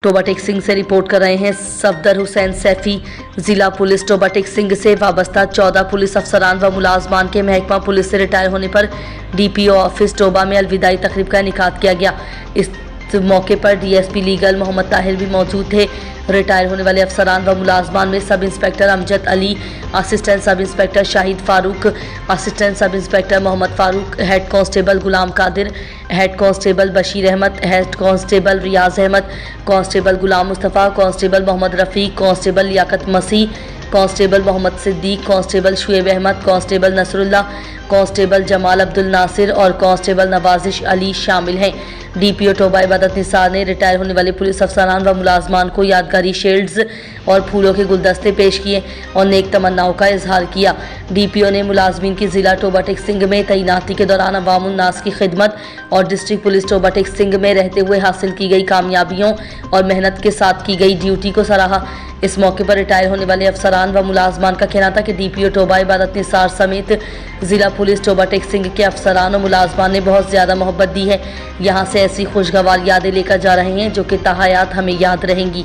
Toba Tek Singh से report कर रहे हैं सफदर हुसैन सैफी। जिला पुलिस टोबा टेक सिंह से वाबस्ता 14 पुलिस अफसरान व मुलाजमान के महकमा पुलिस से रिटायर होने पर डीपीओ ऑफिस टोबा में अलविदाई तकरीब का इनेकाद किया गया। इस मौके पर डीएसपी लीगल मोहम्मद ताहिर भी मौजूद थे। रिटायर होने वाले अफसरान व मुलाजमान में sub inspector Amjad Ali, assistant sub inspector Shahid Farooq, assistant sub inspector Mohammad Farooq, head constable Ghulam Qadir, head constable Bashir Ahmed, head constable Riaz Ahmed, constable Ghulam Mustafa, constable Mohammad Rafiq, constable Liaquat Masih, constable Mohammad Siddique, constable Shoaib Ahmed, constable Nasrullah, constable Jamal Abdul Nasir और कांस्टेबल नवाजिश अली शामिल हैं। डीपीओ टोबा इबादत निसार ने रिटायर होने वाले पुलिस अफसरान व मुलाजमान को यादगारी शील्ड्स और फूलों के गुलदस्ते पेश किए और नेक तमन्नाओं का इजहार किया। डीपीओ ने मुलाजमीन की जिला टोबा टेक सिंह में तैनाती के दौरान अवामुन नास की खिदमत और डिस्ट्रिक्ट पुलिस टोबा टेक सिंह में रहते हुए हासिल की गई कामयाबियों और मेहनत के साथ की गई ड्यूटी को सराहा। इस मौके पर रिटायर होने वाले अफसरान व मुलाजमान का कहना था कि डीपीओ टोबा इबादत निसार समेत जिला पुलिस टोबा टेक सिंह के अफसरान और मुलाजमान ने बहुत ज़्यादा मोहब्बत दी है। यहाँ से ऐसी खुशगवार यादें लेकर जा रहे हैं जो कि ताहयात हमें याद रहेंगी।